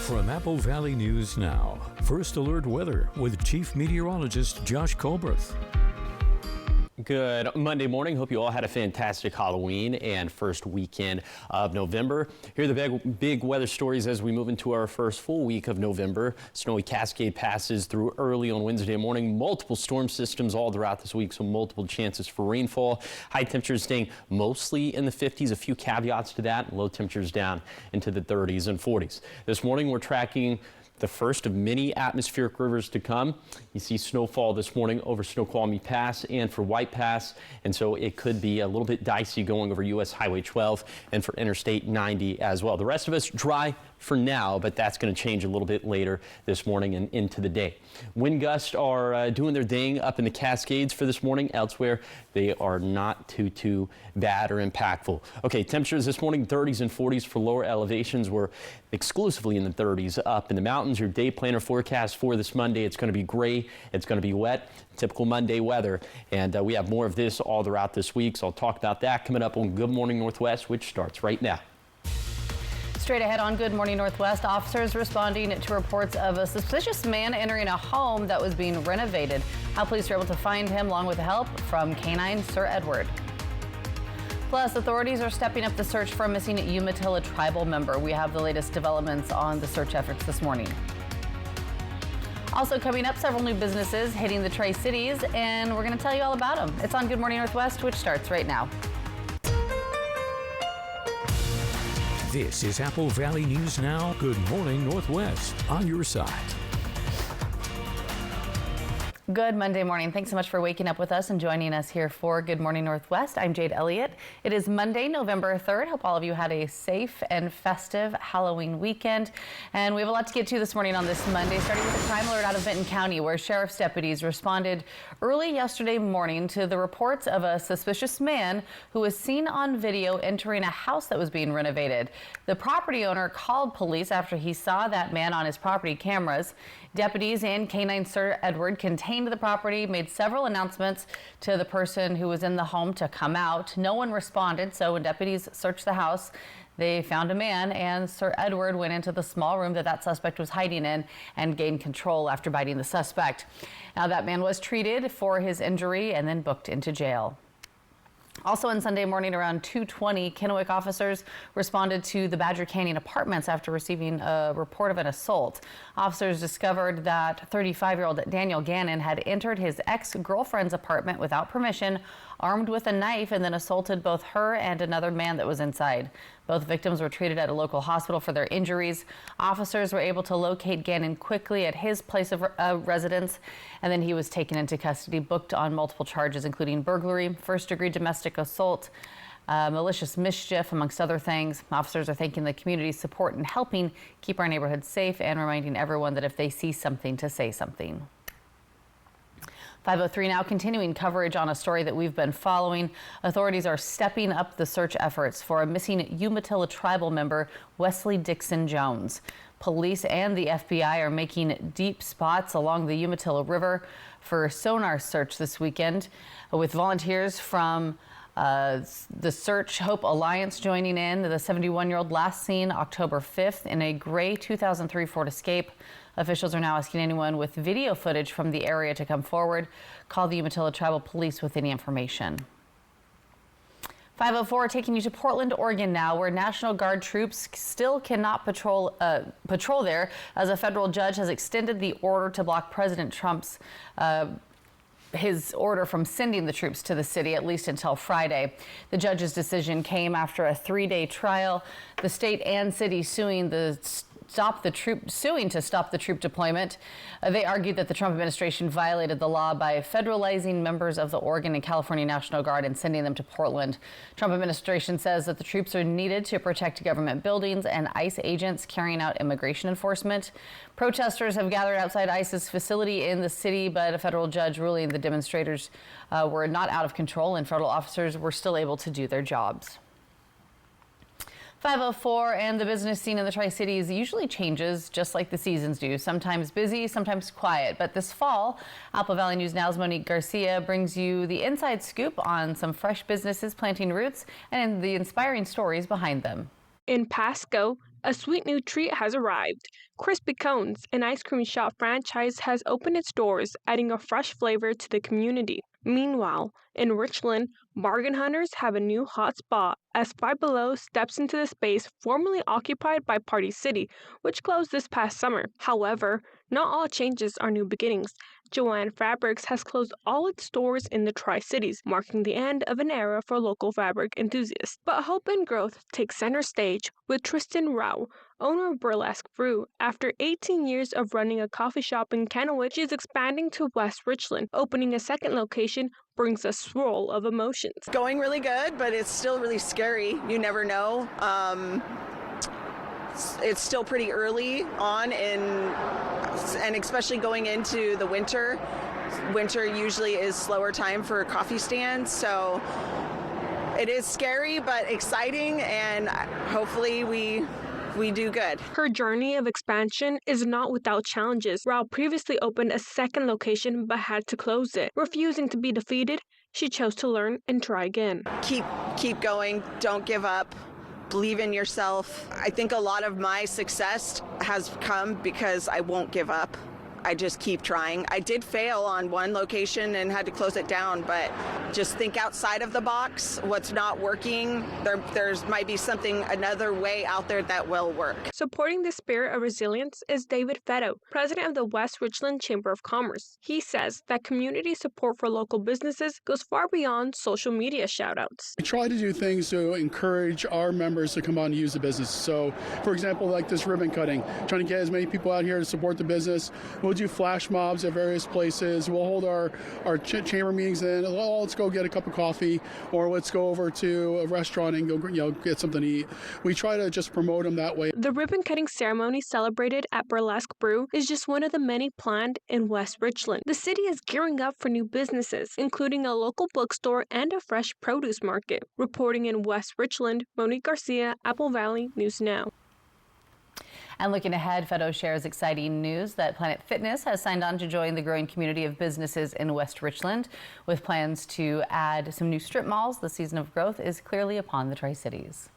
From Apple Valley News Now, First Alert Weather with Chief Meteorologist Josh Colberth. Good Monday morning. Hope you all had a fantastic Halloween and first weekend of November. Here are the big weather stories as we move into our first full week of November. Snowy Cascade passes through early on Wednesday morning. Multiple storm systems all throughout this week, so multiple chances for rainfall. High temperatures staying mostly in the 50s. A few caveats to that. Low temperatures down into the 30s and 40s. This morning we're tracking the first of many atmospheric rivers to come. You see snowfall this morning over Snoqualmie Pass and for White Pass, and so it could be a little bit dicey going over U.S. Highway 12 and for Interstate 90 as well. The rest of us dry for now, but that's going to change a little bit later this morning and into the day. Wind gusts are doing their thing up in the Cascades for this morning. Elsewhere, they are not too bad or impactful. Okay, temperatures this morning, 30s and 40s for lower elevations. We're exclusively in the 30s up in the mountains. Your day planner forecast for this Monday, it's going to be gray, it's going to be wet, typical Monday weather, and we have more of this all throughout this week, so I'll talk about that coming up on Good Morning Northwest, which starts right now. Straight ahead on Good Morning Northwest, officers responding to reports of a suspicious man entering a home that was being renovated. How police were able to find him along with help from Canine Sir Edward. Plus, authorities are stepping up the search for a missing Umatilla tribal member. We have the latest developments on the search efforts this morning. Also coming up, several new businesses hitting the Tri-Cities, and we're going to tell you all about them. It's on Good Morning Northwest, which starts right now. This is Apple Valley News Now. Good Morning Northwest on your side. Good Monday morning. Thanks so much for waking up with us and joining us here for Good Morning Northwest. I'm Jade Elliott. It is Monday, November 3rd. Hope all of you had a safe and festive Halloween weekend. And we have a lot to get to this morning on this Monday, starting with a crime alert out of Benton County, where sheriff's deputies responded early yesterday morning to the reports of a suspicious man who was seen on video entering a house that was being renovated. The property owner called police after he saw that man on his property cameras. Deputies and Canine Sir Edward contained the property, made several announcements to the person who was in the home to come out. No one responded, so when deputies searched the house, they found a man, and Sir Edward went into the small room that suspect was hiding in and gained control after biting the suspect. Now, that man was treated for his injury and then booked into jail. Also on Sunday morning around 2:20, Kennewick officers responded to the Badger Canyon apartments after receiving a report of an assault. Officers discovered that 35-year-old Daniel Gannon had entered his ex-girlfriend's apartment without permission, armed with a knife, and then assaulted both her and another man that was inside. Both victims were treated at a local hospital for their injuries. Officers were able to locate Gannon quickly at his place of residence, and then he was taken into custody, booked on multiple charges, including burglary, first-degree domestic assault, malicious mischief, amongst other things. Officers are thanking the community's support in helping keep our neighborhoods safe and reminding everyone that if they see something, to say something. 5:03 now, continuing coverage on a story that we've been following. Authorities are stepping up the search efforts for a missing Umatilla tribal member, Wesley Dixon Jones. Police and the FBI are making deep spots along the Umatilla River for a sonar search this weekend, with volunteers from the Search Hope Alliance joining in. The 71-year-old last seen October 5th in a gray 2003 Ford Escape. Officials are now asking anyone with video footage from the area to come forward. Call the Umatilla Tribal Police with any information. 5:04, taking you to Portland, Oregon now, where National Guard troops still cannot patrol there, as a federal judge has extended the order to block President Trump's his order from sending the troops to the city, at least until Friday. The judge's decision came after a 3-day trial. The state and city suing to stop the troop deployment. They argued that the Trump administration violated the law by federalizing members of the Oregon and California National Guard and sending them to Portland. Trump administration says that the troops are needed to protect government buildings and ICE agents carrying out immigration enforcement. Protesters have gathered outside ICE's facility in the city, but a federal judge ruling the demonstrators were not out of control and federal officers were still able to do their jobs. 5:04, and the business scene in the Tri-Cities usually changes just like the seasons do. Sometimes busy, sometimes quiet. But this fall, Apple Valley News Now's Monique Garcia brings you the inside scoop on some fresh businesses planting roots and the inspiring stories behind them. In Pasco, A sweet new treat has arrived. Crispy Cones, an ice cream shop franchise, has opened its doors, adding a fresh flavor to the community. Meanwhile, in Richland, bargain hunters have a new hot spot as Five Below steps into the space formerly occupied by Party City, which closed this past summer. However, not all changes are new beginnings. Joann Fabrics has closed all its stores in the Tri-Cities, marking the end of an era for local fabric enthusiasts. But hope and growth take center stage with Tristan Rao, owner of Burlesque Brew. After 18 years of running a coffee shop in Kennewick, she is expanding to West Richland. Opening a second location brings a swirl of emotions. It's going really good, but it's still really scary. You never know. It's still pretty early on, and especially going into the winter. Winter usually is slower time for coffee stands, so it is scary but exciting, and hopefully we do good. Her journey of expansion is not without challenges. Rao previously opened a second location but had to close it. Refusing to be defeated, she chose to learn and try again. Keep going. Don't give up. Believe in yourself. I think a lot of my success has come because I won't give up. I just keep trying. I did fail on one location and had to close it down, but just think outside of the box. What's not working, there's might be another way out there that will work. Supporting the spirit of resilience is David Fetto, president of the West Richland Chamber of Commerce. He says that community support for local businesses goes far beyond social media shoutouts. We try to do things to encourage our members to come on and use the business. So, for example, like this ribbon cutting, trying to get as many people out here to support the business. We'll do flash mobs at various places. We'll hold our chamber meetings in. Oh, let's go get a cup of coffee, or let's go over to a restaurant and go, get something to eat. We try to just promote them that way. The ribbon cutting ceremony celebrated at Burlesque Brew is just one of the many planned in West Richland. The city is gearing up for new businesses, including a local bookstore and a fresh produce market. Reporting in West Richland, Monique Garcia, Apple Valley News Now. And looking ahead, Fetto shares exciting news that Planet Fitness has signed on to join the growing community of businesses in West Richland. With plans to add some new strip malls, the season of growth is clearly upon the Tri-Cities.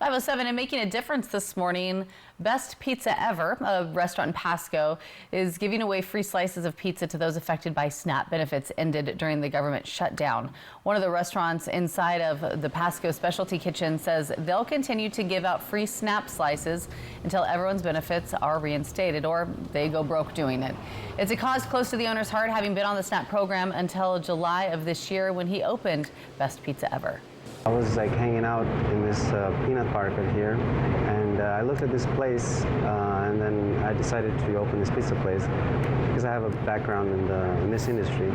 5:07 and making a difference this morning. Best Pizza Ever, a restaurant in Pasco, is giving away free slices of pizza to those affected by SNAP benefits ended during the government shutdown. One of the restaurants inside of the Pasco Specialty Kitchen says they'll continue to give out free SNAP slices until everyone's benefits are reinstated or they go broke doing it. It's a cause close to the owner's heart, having been on the SNAP program until July of this year when he opened Best Pizza Ever. I was hanging out in this peanut park right here, and I looked at this place, and then I decided to open this pizza place because I have a background in this industry.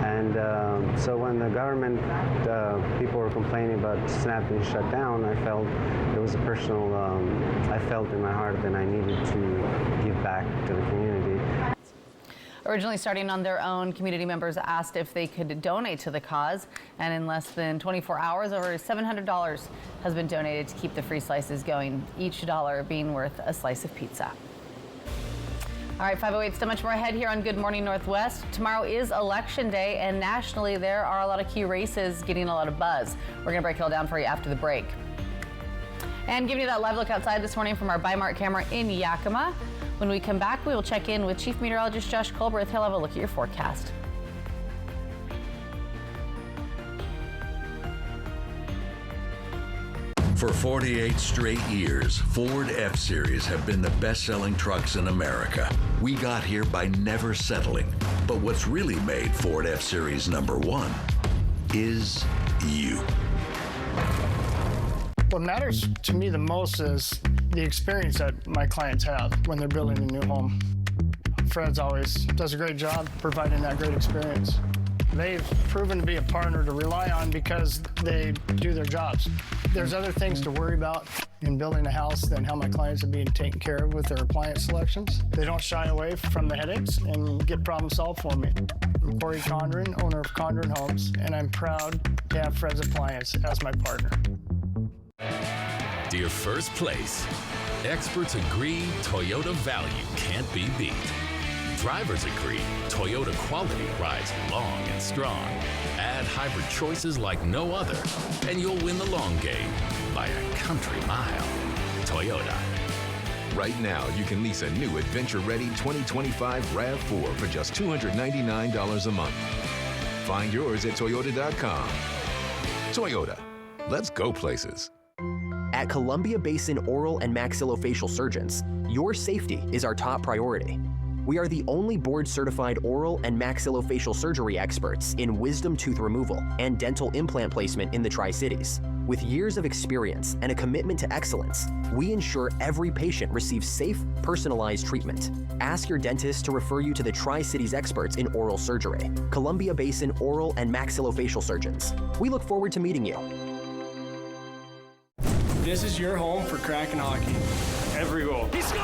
And so when the government people were complaining about SNAP being shut down, I felt it was a personal. I felt in my heart that I needed to give back to the community. Originally starting on their own, community members asked if they could donate to the cause, and in less than 24 hours, over $700 has been donated to keep the free slices going, each dollar being worth a slice of pizza. All right, 5:08, still much more ahead here on Good Morning Northwest. Tomorrow is Election Day, and nationally there are a lot of key races getting a lot of buzz. We're going to break it all down for you after the break. And giving you that live look outside this morning from our Bi-Mart camera in Yakima. When we come back, we will check in with Chief Meteorologist Josh Colbert. He'll have a look at your forecast. For 48 straight years, Ford F-Series have been the best-selling trucks in America. We got here by never settling. But what's really made Ford F-Series #1 is you. What matters to me the most is the experience that my clients have when they're building a new home. Fred's always does a great job providing that great experience. They've proven to be a partner to rely on because they do their jobs. There's other things to worry about in building a house than how my clients are being taken care of with their appliance selections. They don't shy away from the headaches and get problem solved for me. I'm Corey Condren, owner of Condren Homes, and I'm proud to have Fred's Appliance as my partner. Dear First Place, experts agree Toyota value can't be beat. Drivers agree Toyota quality rides long and strong. Add hybrid choices like no other, and you'll win the long game by a country mile. Toyota. Right now, you can lease a new adventure-ready 2025 RAV4 for just $299 a month. Find yours at Toyota.com. Toyota, let's go places. At Columbia Basin Oral and Maxillofacial Surgeons, your safety is our top priority. We are the only board-certified oral and maxillofacial surgery experts in wisdom tooth removal and dental implant placement in the Tri-Cities. With years of experience and a commitment to excellence, we ensure every patient receives safe, personalized treatment. Ask your dentist to refer you to the Tri-Cities experts in oral surgery, Columbia Basin Oral and Maxillofacial Surgeons. We look forward to meeting you. This is your home for Kraken hockey. Every goal. He scores!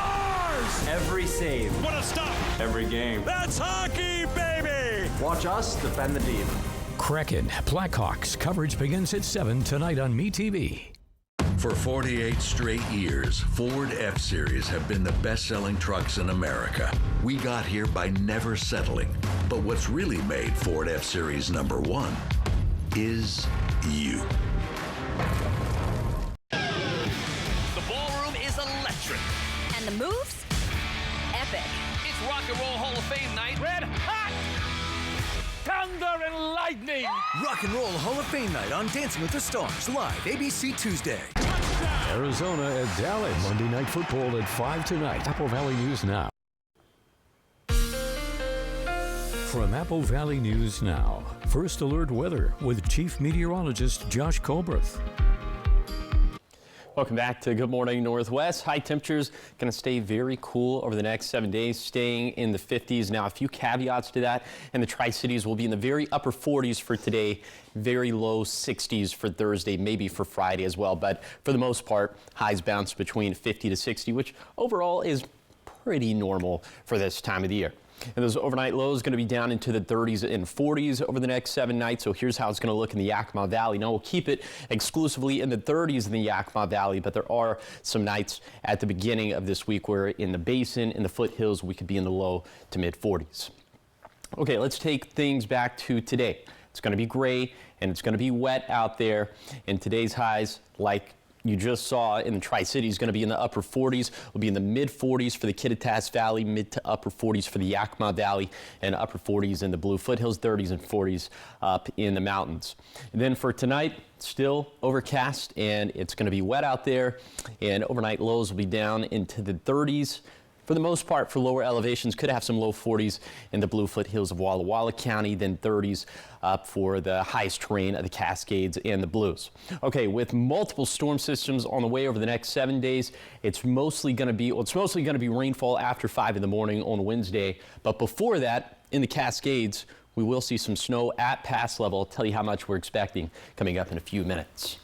Every save. What a stop! Every game. That's hockey, baby! Watch us defend the deep. Kraken Blackhawks coverage begins at 7 tonight on MeTV. For 48 straight years, Ford F-Series have been the best-selling trucks in America. We got here by never settling. But what's really made Ford F-Series #1 is you. The ballroom is electric. And the moves? Epic. It's Rock and Roll Hall of Fame night. Red hot! Thunder and lightning! Rock and Roll Hall of Fame night on Dancing with the Stars, live ABC Tuesday. Arizona at Dallas. Monday Night Football at 5 tonight. Apple Valley News Now. From Apple Valley News Now, First Alert Weather with Chief Meteorologist Josh Colbreth. Welcome back to Good Morning Northwest. High temperatures going to stay very cool over the next 7 days, staying in the 50s. Now, a few caveats to that, and the Tri-Cities will be in the very upper 40s for today, very low 60s for Thursday, maybe for Friday as well. But for the most part, highs bounce between 50 to 60, which overall is pretty normal for this time of the year. And those overnight lows going to be down into the 30s and 40s over the next 7 nights. So here's how it's going to look in the Yakima Valley. Now we'll keep it exclusively in the 30s in the Yakima Valley, but there are some nights at the beginning of this week where in the basin, in the foothills, we could be in the low to mid 40s. Okay, let's take things back to today. It's going to be gray and it's going to be wet out there. And today's highs, like you just saw in the Tri-Cities, going to be in the upper 40s. Will be in the mid 40s for the Kittitas Valley, mid to upper 40s for the Yakima Valley, and upper 40s in the Blue Foothills, 30s and 40s up in the mountains. And then for tonight, still overcast and it's going to be wet out there, and overnight lows will be down into the 30s. For the most part, for lower elevations, could have some low 40s in the Blue Foothills of Walla Walla County, then 30s up for the highest terrain of the Cascades and the Blues. Okay, with multiple storm systems on the way over the next 7 days, it's mostly going to be rainfall after 5 in the morning on Wednesday. But before that, in the Cascades, we will see some snow at pass level. I'll tell you how much we're expecting coming up in a few minutes.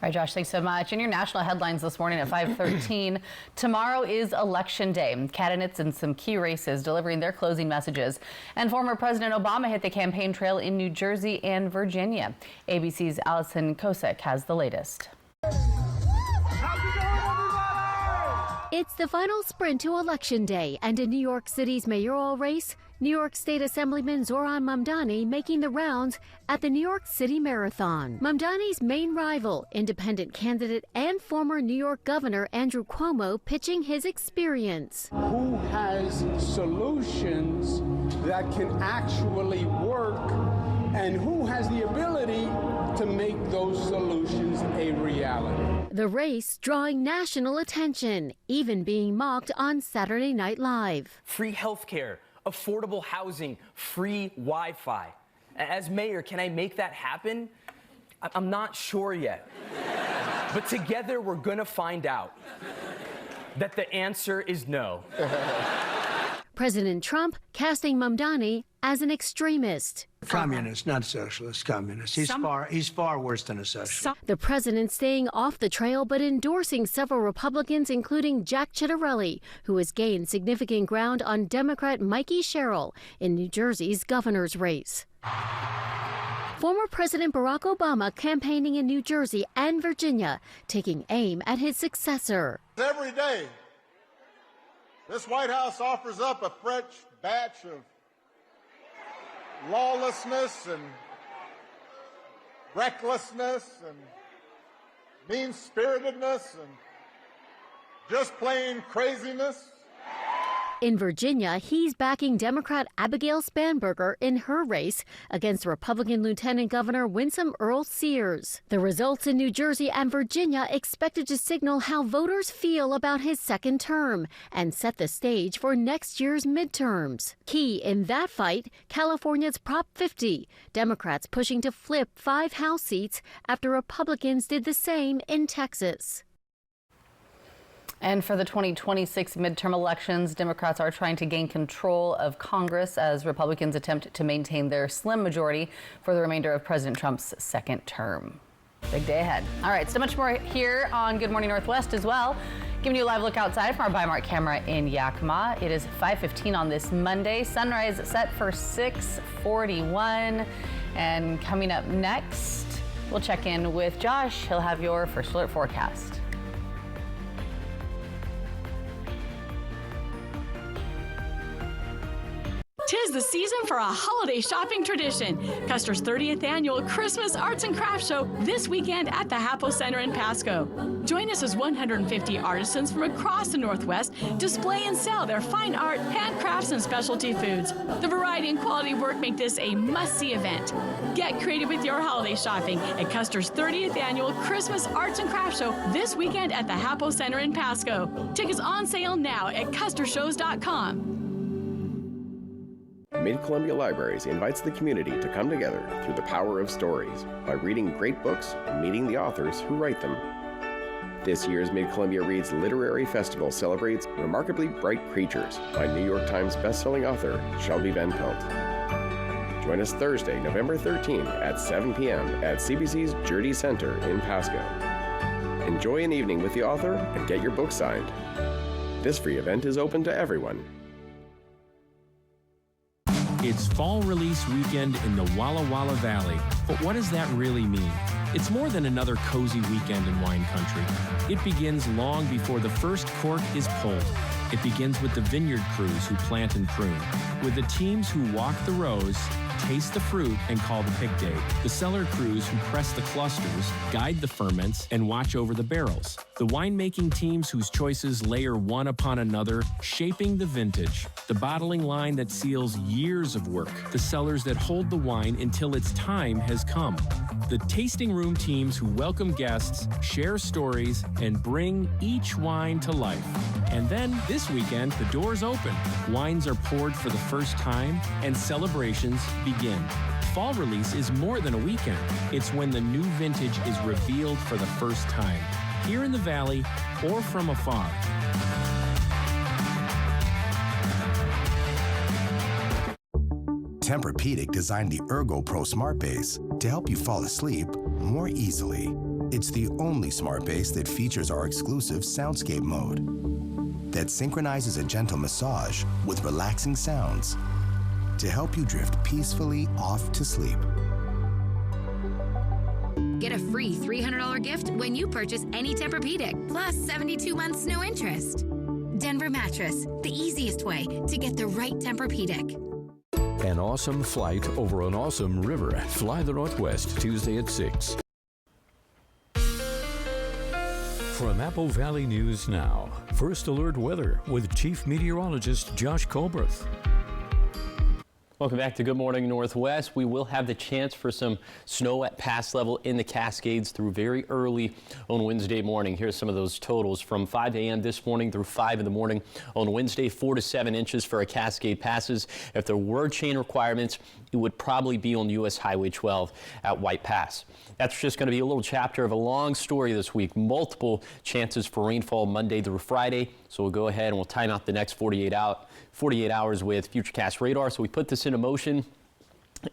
All right, Josh, thanks so much. In your national headlines this morning at 5:13, tomorrow is Election Day. Candidates in some key races delivering their closing messages. And former President Obama hit the campaign trail in New Jersey and Virginia. ABC's Allison Kosek has the latest. It's the final sprint to Election Day, and in New York City's mayoral race, New York State Assemblyman Zohran Mamdani making the rounds at the New York City Marathon. Mamdani's main rival, independent candidate and former New York Governor Andrew Cuomo, pitching his experience. Who has solutions that can actually work, and who has the ability to make those solutions a reality? The race drawing national attention, even being mocked on Saturday Night Live. Free health care, affordable housing, free Wi-Fi. As mayor, can I make that happen? I'm not sure yet. But together we're gonna find out that the answer is no. President Trump casting Mamdani as an extremist. Communist, not socialist, communist. He's far worse than a socialist. The president staying off the trail but endorsing several Republicans, including Jack Ciattarelli, who has gained significant ground on Democrat Mikey Sherrill in New Jersey's governor's race. Former President Barack Obama campaigning in New Jersey and Virginia, taking aim at his successor. Every day, this White House offers up a fresh batch of lawlessness and recklessness and mean-spiritedness and just plain craziness. In Virginia, he's backing Democrat Abigail Spanberger in her race against Republican Lieutenant Governor Winsome Earl Sears. The results in New Jersey and Virginia expected to signal how voters feel about his second term and set the stage for next year's midterms. Key in that fight, California's Prop 50, Democrats pushing to flip 5 House seats after Republicans did the same in Texas. And for the 2026 midterm elections, Democrats are trying to gain control of Congress as Republicans attempt to maintain their slim majority for the remainder of President Trump's second term. Big day ahead. All right, so much more here on Good Morning Northwest as well. Giving you a live look outside from our Bi-Mart camera in Yakima. It is 5:15 on this Monday. Sunrise set for 6:41. And coming up next, we'll check in with Josh. He'll have your First Alert forecast. 'Tis the season for a holiday shopping tradition. Custer's 30th annual Christmas Arts and Crafts Show this weekend at the Hapo Center in Pasco. Join us as 150 artisans from across the Northwest display and sell their fine art, handcrafts, and specialty foods. The variety and quality work make this a must-see event. Get creative with your holiday shopping at Custer's 30th annual Christmas Arts and Crafts Show this weekend at the Hapo Center in Pasco. Tickets on sale now at custershows.com. Mid-Columbia Libraries invites the community to come together through the power of stories by reading great books and meeting the authors who write them. This year's Mid-Columbia Reads Literary Festival celebrates Remarkably Bright Creatures by New York Times bestselling author Shelby Van Pelt. Join us Thursday, November 13th at 7 p.m. at CBC's Jurdy Center in Pasco. Enjoy an evening with the author and get your book signed. This free event is open to everyone. It's fall release weekend in the Walla Walla Valley. But what does that really mean? It's more than another cozy weekend in wine country. It begins long before the first cork is pulled. It begins with the vineyard crews who plant and prune, with the teams who walk the rows, taste the fruit, and call the pick date, the cellar crews who press the clusters, guide the ferments, and watch over the barrels, the winemaking teams whose choices layer one upon another, shaping the vintage, the bottling line that seals years of work, the cellars that hold the wine until its time has come, the tasting room teams who welcome guests, share stories, and bring each wine to life. And then, this weekend, the doors open. Wines are poured for the first time, and celebrations begin. Fall release is more than a weekend. It's when the new vintage is revealed for the first time, here in the Valley or from afar. Tempur-Pedic designed the Ergo Pro Smart Base to help you fall asleep more easily. It's the only smart base that features our exclusive Soundscape mode that synchronizes a gentle massage with relaxing sounds to help you drift peacefully off to sleep. Get a free $300 gift when you purchase any Tempur-Pedic, plus 72 months no interest. Denver Mattress, the easiest way to get the right Tempur-Pedic. An awesome flight over an awesome river. Fly the Northwest, Tuesday at 6. From Apple Valley News Now, First Alert Weather with Chief Meteorologist Josh Colberth. Welcome back to Good Morning Northwest. We will have the chance for some snow at pass level in the Cascades through very early on Wednesday morning. Here's some of those totals from 5 a.m. this morning through 5 in the morning on Wednesday. 4 to 7 inches for a Cascade passes. If there were chain requirements, it would probably be on US Highway 12 at White Pass. That's just going to be a little chapter of a long story this week. Multiple chances for rainfall Monday through Friday. So we'll go ahead and we'll time out the next 48 hours with Futurecast radar. So we put this into motion.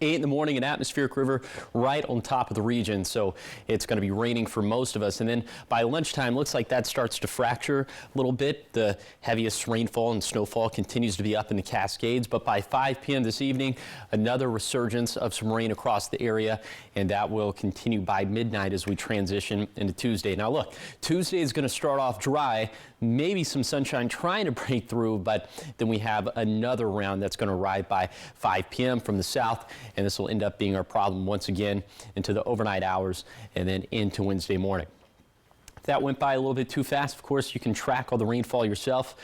8 in the morning, an atmospheric river right on top of the region, so it's going to be raining for most of us. And then by lunchtime, looks like that starts to fracture a little bit. The heaviest rainfall and snowfall continues to be up in the Cascades, but by 5 p.m. this evening, another resurgence of some rain across the area, and that will continue by midnight as we transition into Tuesday. Now look, Tuesday is going to start off dry, maybe some sunshine trying to break through, but then we have another round that's going to arrive by 5 p.m. from the south. And this will end up being our problem once again into the overnight hours and then into Wednesday morning. that went by a little bit too fast. Of course, you can track all the rainfall yourself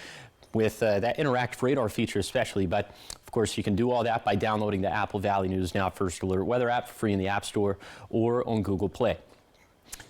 with that interactive radar feature especially, but of course you can do all that by downloading the Apple Valley News Now First Alert weather app for free in the App Store or on Google Play.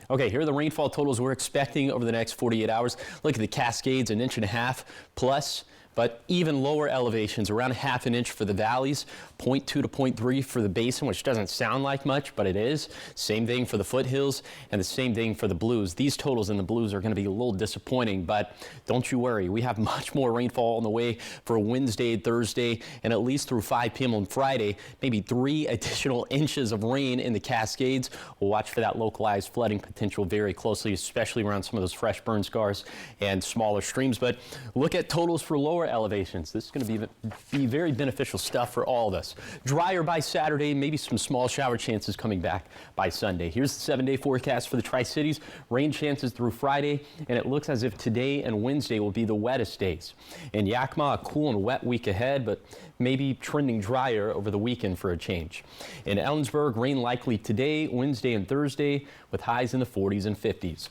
Okay, here are the rainfall totals we're expecting over the next 48 hours. Look at the Cascades, 1.5 inches plus, but even lower elevations, around 1/2 inch for the valleys, 0.2 to 0.3 for the basin, which doesn't sound like much, but it is. Same thing for the foothills, and the same thing for the blues. These totals in the blues are going to be a little disappointing, but don't you worry. We have much more rainfall on the way for Wednesday, Thursday, and at least through 5 p.m. on Friday. Maybe 3 additional inches of rain in the Cascades. We'll watch for that localized flooding potential very closely, especially around some of those fresh burn scars and smaller streams. But look at totals for lower elevations. This is going to be very beneficial stuff for all of us. Drier by Saturday, maybe some small shower chances coming back by Sunday. Here's the 7-day forecast for the Tri-Cities. Rain chances through Friday, and it looks as if today and Wednesday will be the wettest days. In Yakima, a cool and wet week ahead, but maybe trending drier over the weekend for a change. In Ellensburg, rain likely today, Wednesday, and Thursday, with highs in the 40s and 50s.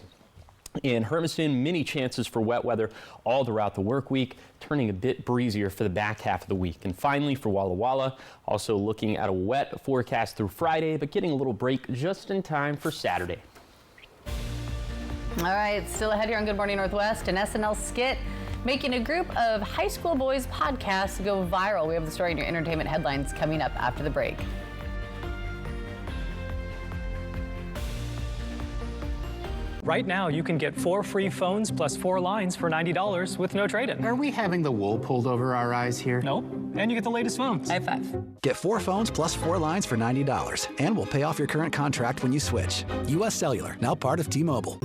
In Hermiston, many chances for wet weather all throughout the work week, turning a bit breezier for the back half of the week. And finally, for Walla Walla, also looking at a wet forecast through Friday, but getting a little break just in time for Saturday. All right, still ahead here on Good Morning Northwest, an SNL skit making a group of high school boys podcasts go viral. We have the story in your entertainment headlines coming up after the break. Right now, you can get 4 free phones plus 4 lines for $90 with no trade-in. Are we having the wool pulled over our eyes here? Nope. And you get the latest phones. High five. Get 4 phones plus 4 lines for $90, and we'll pay off your current contract when you switch. U.S. Cellular, now part of T-Mobile.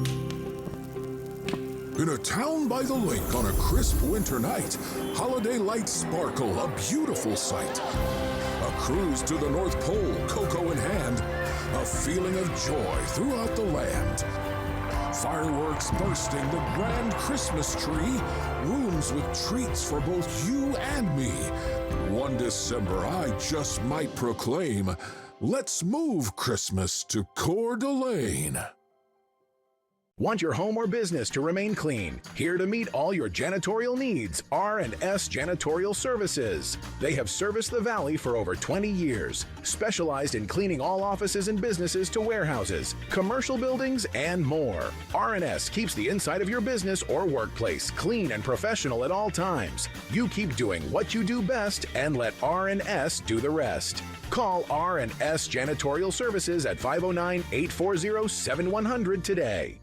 In a town by the lake on a crisp winter night, holiday lights sparkle, a beautiful sight. A cruise to the North Pole, cocoa in hand, a feeling of joy throughout the land. Fireworks bursting, the grand Christmas tree, rooms with treats for both you and me. One December, I just might proclaim, let's move Christmas to Coeur d'Alene. Want your home or business to remain clean? Here to meet all your janitorial needs, R&S Janitorial Services. They have serviced the Valley for over 20 years, specialized in cleaning all offices and businesses to warehouses, commercial buildings, and more. R&S keeps the inside of your business or workplace clean and professional at all times. You keep doing what you do best and let R&S do the rest. Call R&S Janitorial Services at 509-840-7100 today.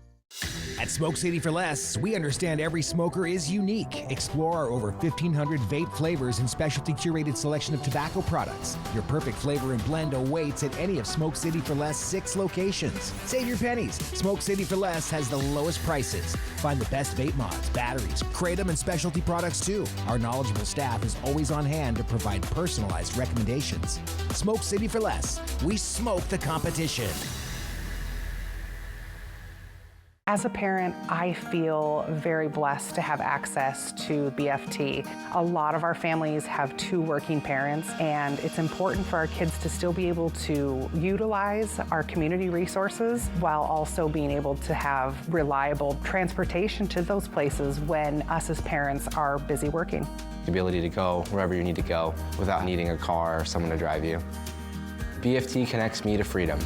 At Smoke City for Less, we understand every smoker is unique. Explore our over 1,500 vape flavors and specialty curated selection of tobacco products. Your perfect flavor and blend awaits at any of Smoke City for Less 6 locations. Save your pennies. Smoke City for Less has the lowest prices. Find the best vape mods, batteries, kratom, and specialty products too. Our knowledgeable staff is always on hand to provide personalized recommendations. Smoke City for Less. We smoke the competition. As a parent, I feel very blessed to have access to BFT. A lot of our families have 2 working parents, and it's important for our kids to still be able to utilize our community resources while also being able to have reliable transportation to those places when us as parents are busy working. The ability to go wherever you need to go without needing a car or someone to drive you. BFT connects me to freedom.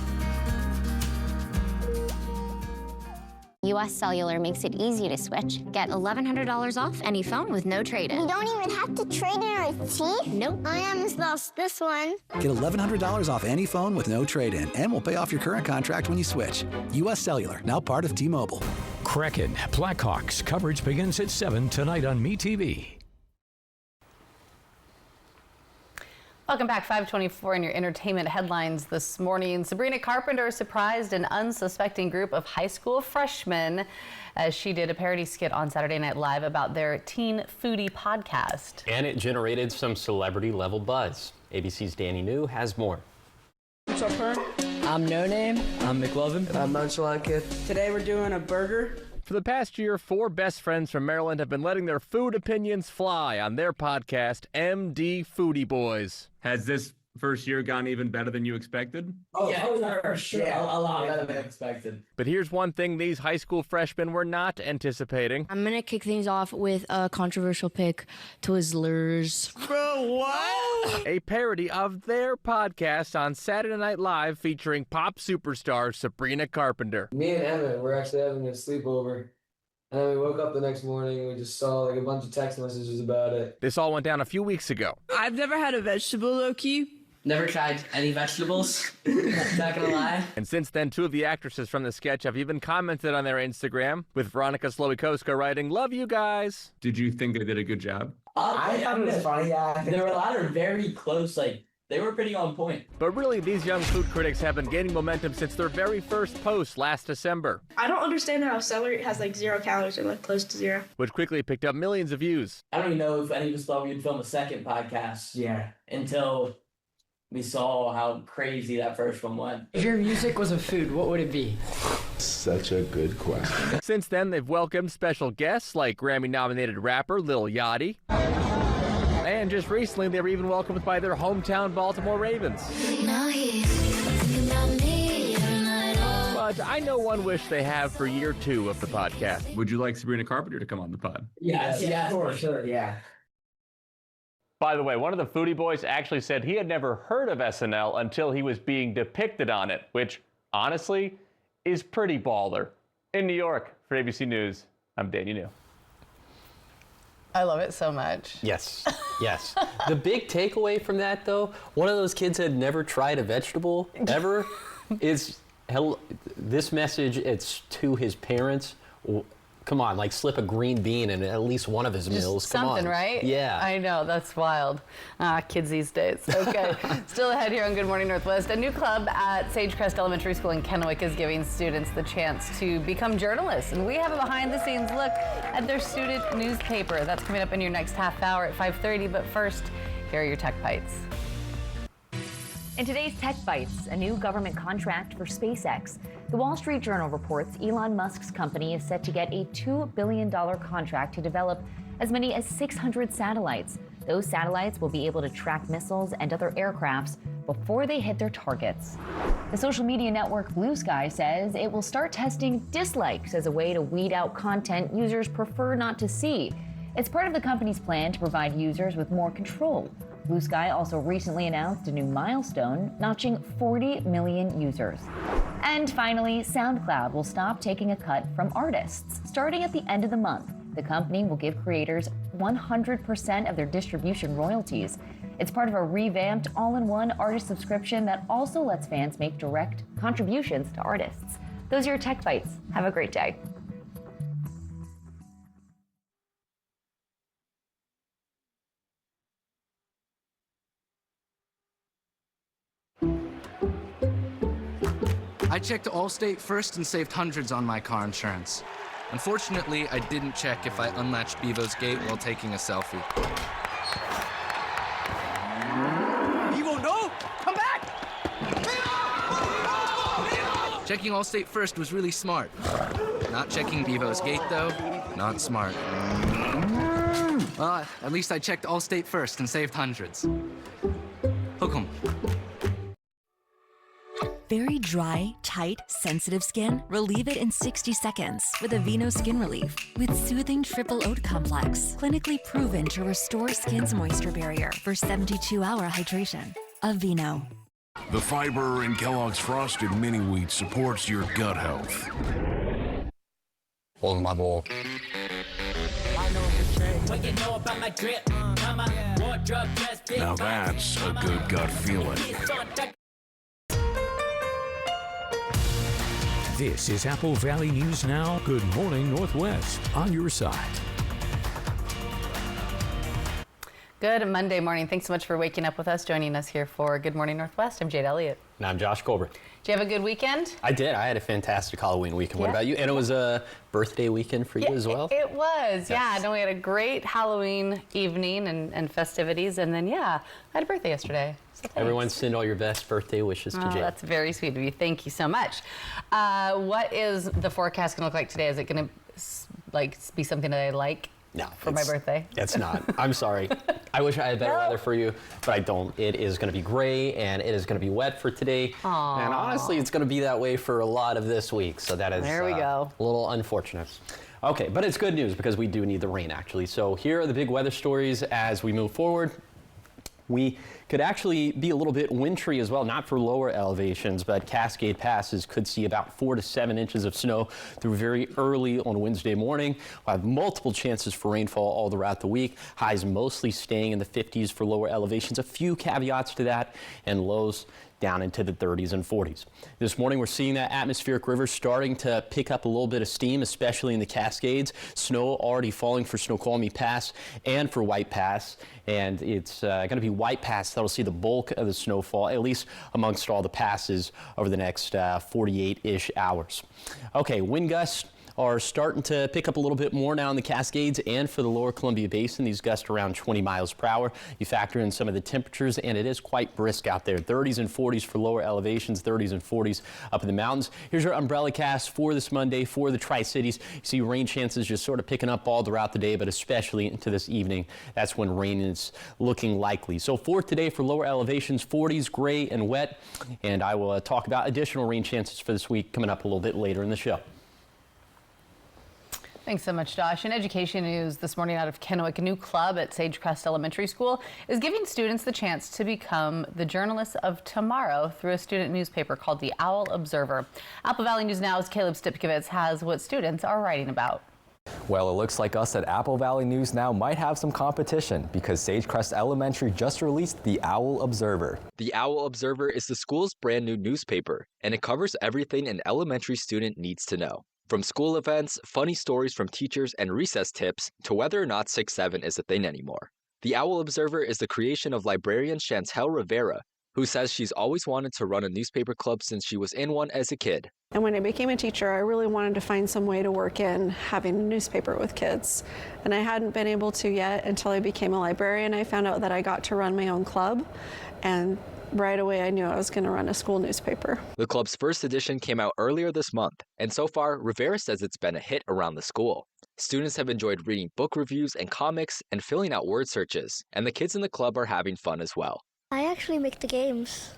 U.S. Cellular makes it easy to switch. Get $1,100 off any phone with no trade-in. We don't even have to trade in our teeth? Nope. I almost lost this one. Get $1,100 off any phone with no trade-in, and we'll pay off your current contract when you switch. U.S. Cellular, now part of T-Mobile. Kraken Blackhawks coverage begins at 7 tonight on MeTV. Welcome back, 524 in your entertainment headlines this morning. Sabrina Carpenter surprised an unsuspecting group of high school freshmen as she did a parody skit on Saturday Night Live about their Teen Foodie podcast. And it generated some celebrity level buzz. ABC's Danny New has more. What's up, Fern? I'm No Name. I'm McLovin. I'm Nonchalant Kid. Today we're doing a burger. For the past year, 4 best friends from Maryland have been letting their food opinions fly on their podcast, MD Foodie Boys. Has this first year gone even better than you expected? Oh, yeah, for sure. Yeah, a lot better than expected. But here's one thing these high school freshmen were not anticipating. I'm going to kick things off with a controversial pick, Twizzlers. Bro, what? A parody of their podcast on Saturday Night Live featuring pop superstar Sabrina Carpenter. Me and Emmett were actually having a sleepover. And then we woke up the next morning and we just saw like a bunch of text messages about it. This all went down a few weeks ago. I've never had a vegetable, low-key. Never tried any vegetables, not gonna lie. And since then, two of the actresses from the sketch have even commented on their Instagram, with Veronica Slowikowska writing, "Love you guys." Did you think they did a good job? I thought it was funny, yeah. There were a lot of very close, they were pretty on point. But really, these young food critics have been gaining momentum since their very first post last December. I don't understand how celery has 0 calories or close to 0. Which quickly picked up millions of views. I don't even know if any of us thought we'd film a second podcast. Yeah. Until we saw how crazy that first one went. If your music was a food, what would it be? Such a good question. Since then, they've welcomed special guests like Grammy-nominated rapper Lil Yachty. And just recently, they were even welcomed by their hometown Baltimore Ravens. But I know one wish they have for year 2 of the podcast. Would you like Sabrina Carpenter to come on the pod? Yes, for sure, yeah. By the way, one of the Foodie Boys actually said he had never heard of SNL until he was being depicted on it, which, honestly, is pretty baller. In New York, for ABC News, I'm Danny New. I love it so much. Yes, yes. The big takeaway from that, though, one of those kids had never tried a vegetable ever, is this message, it's to his parents. Come on, slip a green bean in at least one of his meals. Come on. Something, right? Yeah. I know, that's wild. Kids these days. Okay, still ahead here on Good Morning Northwest. A new club at Sagecrest Elementary School in Kennewick is giving students the chance to become journalists. And we have a behind-the-scenes look at their student newspaper. That's coming up in your next half hour at 5:30. But first, here are your Tech Bites. In today's Tech Bites, a new government contract for SpaceX. The Wall Street Journal reports Elon Musk's company is set to get a $2 billion contract to develop as many as 600 satellites. Those satellites will be able to track missiles and other aircrafts before they hit their targets. The social media network Blue Sky says it will start testing dislikes as a way to weed out content users prefer not to see. It's part of the company's plan to provide users with more control. Blue Sky also recently announced a new milestone, notching 40 million users. And finally, SoundCloud will stop taking a cut from artists. Starting at the end of the month, the company will give creators 100% of their distribution royalties. It's part of a revamped all-in-one artist subscription that also lets fans make direct contributions to artists. Those are your Tech Bites. Have a great day. I checked Allstate first and saved hundreds on my car insurance. Unfortunately, I didn't check if I unlatched Bevo's gate while taking a selfie. Bevo, no! Come back! Checking Allstate first was really smart. Not checking Bevo's gate, though, not smart. Well, at least I checked Allstate first and saved hundreds. Hook 'em. Very dry, tight, sensitive skin? Relieve it in 60 seconds with Aveeno Skin Relief. With soothing triple oat complex, clinically proven to restore skin's moisture barrier for 72-hour hydration. Aveeno. The fiber in Kellogg's Frosted Mini Wheat supports your gut health. Hold my ball. Now that's a good gut feeling. This is Apple Valley News Now. Good morning, Northwest. On your side. Good Monday morning. Thanks so much for waking up with us, joining us here for Good Morning Northwest. I'm Jade Elliott. And I'm Josh Colbert. Did you have a good weekend? I did. I had a fantastic Halloween weekend. Yeah. What about you? And it was a birthday weekend for you as well? It was. Yes. Yeah. No, we had a great Halloween evening and festivities. And then, yeah, I had a birthday yesterday. So everyone send all your best birthday wishes to Jade. That's very sweet of you. Thank you so much. What is the forecast going to look like today? Is it going to be something that I like? No, for my birthday? It's not. I'm sorry. I wish I had better weather for you, but I don't. It is going to be gray and it is going to be wet for today. Aww. And honestly, it's going to be that way for a lot of this week. So that is there we go. A little unfortunate. Okay, but it's good news because we do need the rain actually. So here are the big weather stories as we move forward. We could actually be a little bit wintry as well, not for lower elevations, but Cascade Passes could see about 4 to 7 inches of snow through very early on Wednesday morning. We'll have multiple chances for rainfall all throughout the week. Highs mostly staying in the 50s for lower elevations. A few caveats to that, and lows down into the 30s and 40s. This morning, we're seeing that atmospheric river starting to pick up a little bit of steam, especially in the Cascades. Snow already falling for Snoqualmie Pass and for White Pass. And it's going to be White Pass that'll see the bulk of the snowfall, at least amongst all the passes over the next 48-ish hours. Okay, wind gusts are starting to pick up a little bit more now in the Cascades and for the lower Columbia Basin. These gusts around 20 miles per hour. You factor in some of the temperatures and it is quite brisk out there. 30s and 40s for lower elevations, 30s and 40s up in the mountains. Here's your umbrella cast for this Monday for the Tri-Cities. You see rain chances just sort of picking up all throughout the day, but especially into this evening. That's when rain is looking likely. So for today for lower elevations, 40s, gray and wet. And I will talk about additional rain chances for this week coming up a little bit later in the show. Thanks so much, Josh. In education news this morning out of Kennewick, a new club at Sagecrest Elementary School is giving students the chance to become the journalists of tomorrow through a student newspaper called the Owl Observer. Apple Valley News Now's Caleb Stipkovitz has what students are writing about. Well, it looks like us at Apple Valley News Now might have some competition because Sagecrest Elementary just released the Owl Observer. The Owl Observer is the school's brand new newspaper, and it covers everything an elementary student needs to know. From school events, funny stories from teachers, and recess tips, to whether or not 6'7" is a thing anymore. The Owl Observer is the creation of librarian Chantel Rivera, who says she's always wanted to run a newspaper club since she was in one as a kid. And when I became a teacher, I really wanted to find some way to work in having a newspaper with kids. And I hadn't been able to yet until I became a librarian. I found out that I got to run my own club, and right away I knew I was going to run a school newspaper. The club's first edition came out earlier this month, and so far, Rivera says it's been a hit around the school. Students have enjoyed reading book reviews and comics and filling out word searches, and the kids in the club are having fun as well. I actually make the games.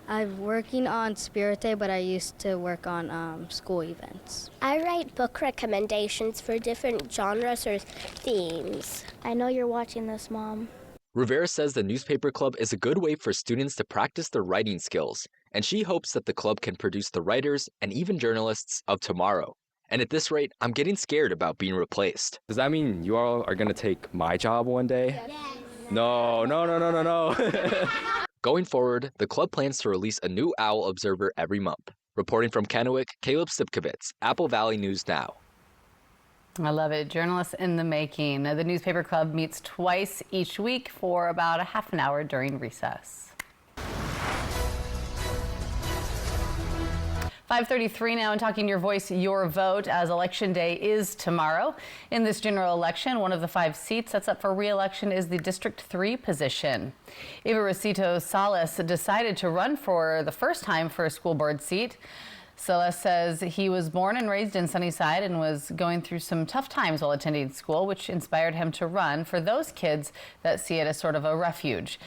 I'm working on Spirit Day, but I used to work on school events. I write book recommendations for different genres or themes. I know you're watching this, Mom. Rivera says the newspaper club is a good way for students to practice their writing skills, and she hopes that the club can produce the writers and even journalists of tomorrow. And at this rate, I'm getting scared about being replaced. Does that mean you all are going to take my job one day? Yes. No. Going forward, the club plans to release a new Owl Observer every month. Reporting from Kennewick, Caleb Stipkovitz, Apple Valley News Now. I love it. Journalists in the making. The newspaper club meets twice each week for about a half an hour during recess. 5:33 now, and talking your voice, your vote, as Election Day is tomorrow. In this general election, one of the 5 seats that's up for re-election is the District 3 position. Eva Rosito Salas decided to run for the first time for a school board seat. Salas says he was born and raised in Sunnyside and was going through some tough times while attending school, which inspired him to run for those kids that see it as sort of a refuge.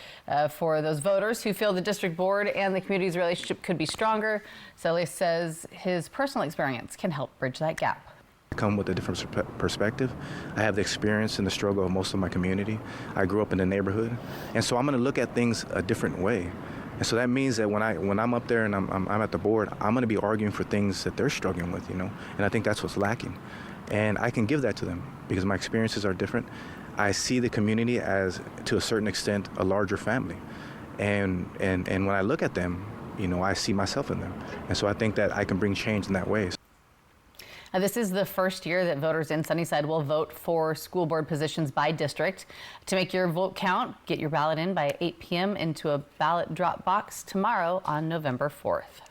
For those voters who feel the district board and the community's relationship could be stronger, Salas says his personal experience can help bridge that gap. I come with a different perspective. I have the experience and the struggle of most of my community. I grew up in the neighborhood, and so I'm going to look at things a different way. And so that means that when I'm up there and I'm at the board, I'm going to be arguing for things that they're struggling with, And I think that's what's lacking. And I can give that to them because my experiences are different. I see the community as, to a certain extent, a larger family. And when I look at them, I see myself in them. And so I think that I can bring change in that way. This is the first year that voters in Sunnyside will vote for school board positions by district. To make your vote count, get your ballot in by 8 p.m. into a ballot drop box tomorrow on November 4th.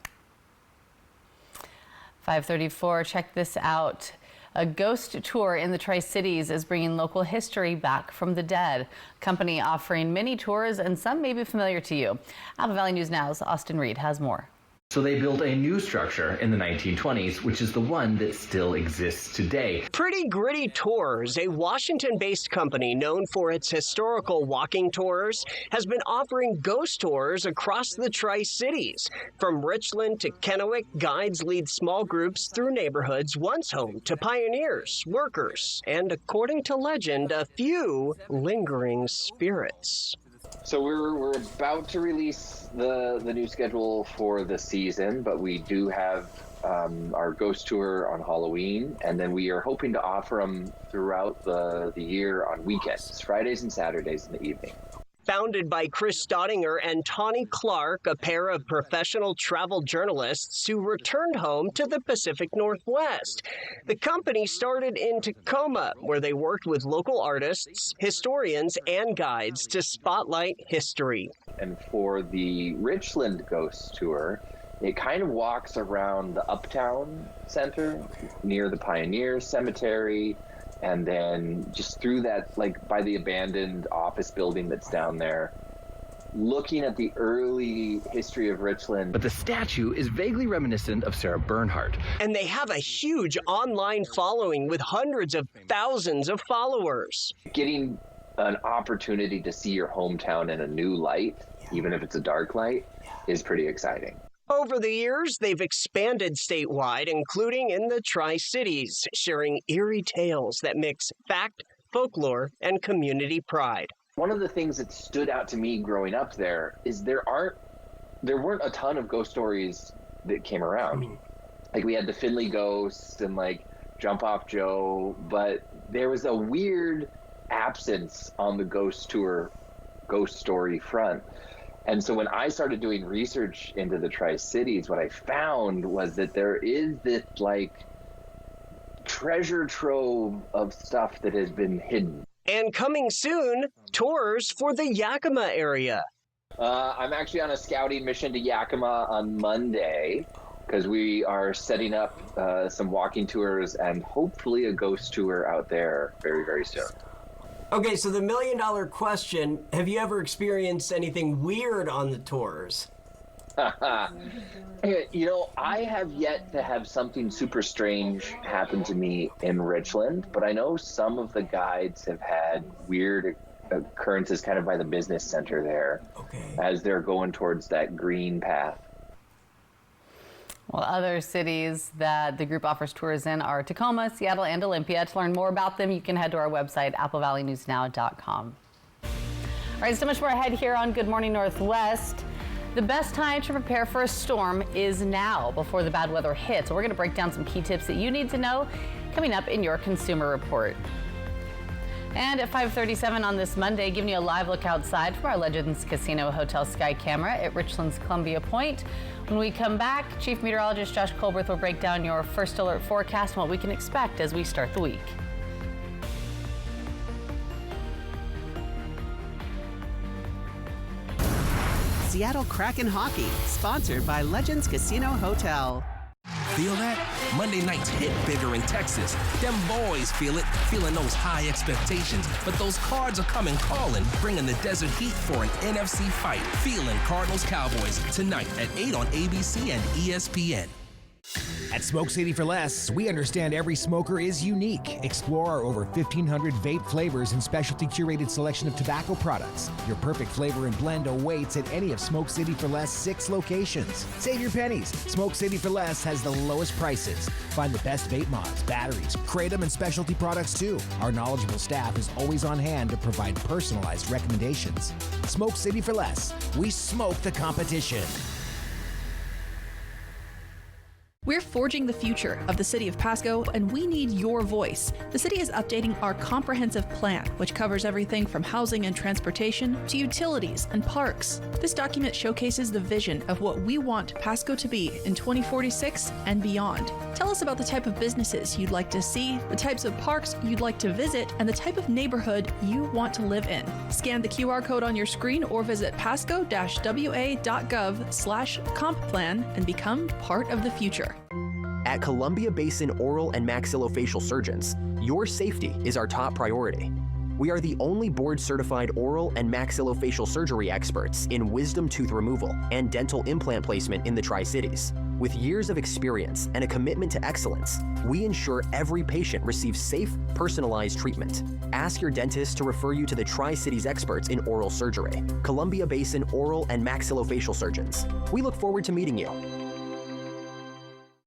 5:34, check this out. A ghost tour in the Tri-Cities is bringing local history back from the dead. Company offering many tours, and some may be familiar to you. Apple Valley News Now's Austin Reed has more. So they built a new structure in the 1920s, which is the one that still exists today. Pretty Gritty Tours, a Washington-based company known for its historical walking tours, has been offering ghost tours across the Tri-Cities. From Richland to Kennewick, guides lead small groups through neighborhoods once home to pioneers, workers, and according to legend, a few lingering spirits. So we're about to release the new schedule for the season, but we do have our ghost tour on Halloween, and then we are hoping to offer them throughout the year on weekends, Fridays and Saturdays in the evening. Founded by Chris Staudinger and Tawny Clark, a pair of professional travel journalists who returned home to the Pacific Northwest. The company started in Tacoma, where they worked with local artists, historians, and guides to spotlight history. And for the Richland Ghost Tour, it kind of walks around the Uptown Center near the Pioneer Cemetery, and then just through that, like by the abandoned office building that's down there, looking at the early history of Richland. But the statue is vaguely reminiscent of Sarah Bernhardt. And they have a huge online following with hundreds of thousands of followers. Getting an opportunity to see your hometown in a new light, even if it's a dark light, is pretty exciting. Over the years, they've expanded statewide, including in the Tri-Cities, sharing eerie tales that mix fact, folklore, and community pride. One of the things that stood out to me growing up there is there weren't a ton of ghost stories that came around. Like we had the Finley Ghost and like Jump Off Joe, but there was a weird absence on the ghost tour, ghost story front. And so when I started doing research into the Tri-Cities, what I found was that there is this like treasure trove of stuff that has been hidden. And coming soon, tours for the Yakima area. I'm actually on a scouting mission to Yakima on Monday because we are setting up some walking tours and hopefully a ghost tour out there very, very soon. Okay, so the million-dollar question, have you ever experienced anything weird on the tours? You know, I have yet to have something super strange happen to me in Richland, but I know some of the guides have had weird occurrences kind of by the business center there as they're going towards that green path. Well, other cities that the group offers tours in are Tacoma, Seattle, and Olympia. To learn more about them, you can head to our website, applevalley.newsnow.com. All right, so much more ahead here on Good Morning Northwest. The best time to prepare for a storm is now, before the bad weather hits. We're going to break down some key tips that you need to know coming up in your Consumer Report. And at 5:37 on this Monday, giving you a live look outside from our Legends Casino Hotel Sky Camera at Richland's Columbia Point. When we come back, Chief Meteorologist Josh Colberth will break down your first alert forecast and what we can expect as we start the week. Seattle Kraken Hockey, sponsored by Legends Casino Hotel. Feel that? Monday nights hit bigger in Texas. Them boys feel it, feeling those high expectations. But those Cards are coming calling, bringing the Desert Heat for an NFC fight. Feeling Cardinals Cowboys tonight at 8 on ABC and ESPN. At Smoke City for Less, we understand every smoker is unique. Explore our over 1,500 vape flavors and specialty curated selection of tobacco products. Your perfect flavor and blend awaits at any of Smoke City for Less 6 locations. Save your pennies. Smoke City for Less has the lowest prices. Find the best vape mods, batteries, kratom, and specialty products too. Our knowledgeable staff is always on hand to provide personalized recommendations. Smoke City for Less. We smoke the competition. We're forging the future of the city of Pasco, and we need your voice. The city is updating our comprehensive plan, which covers everything from housing and transportation to utilities and parks. This document showcases the vision of what we want Pasco to be in 2046 and beyond. Tell us about the type of businesses you'd like to see, the types of parks you'd like to visit, and the type of neighborhood you want to live in. Scan the QR code on your screen or visit pasco-wa.gov/comp-plan and become part of the future. At Columbia Basin Oral and Maxillofacial Surgeons, your safety is our top priority. We are the only board-certified oral and maxillofacial surgery experts in wisdom tooth removal and dental implant placement in the Tri-Cities. With years of experience and a commitment to excellence, we ensure every patient receives safe, personalized treatment. Ask your dentist to refer you to the Tri-Cities experts in oral surgery, Columbia Basin Oral and Maxillofacial Surgeons. We look forward to meeting you.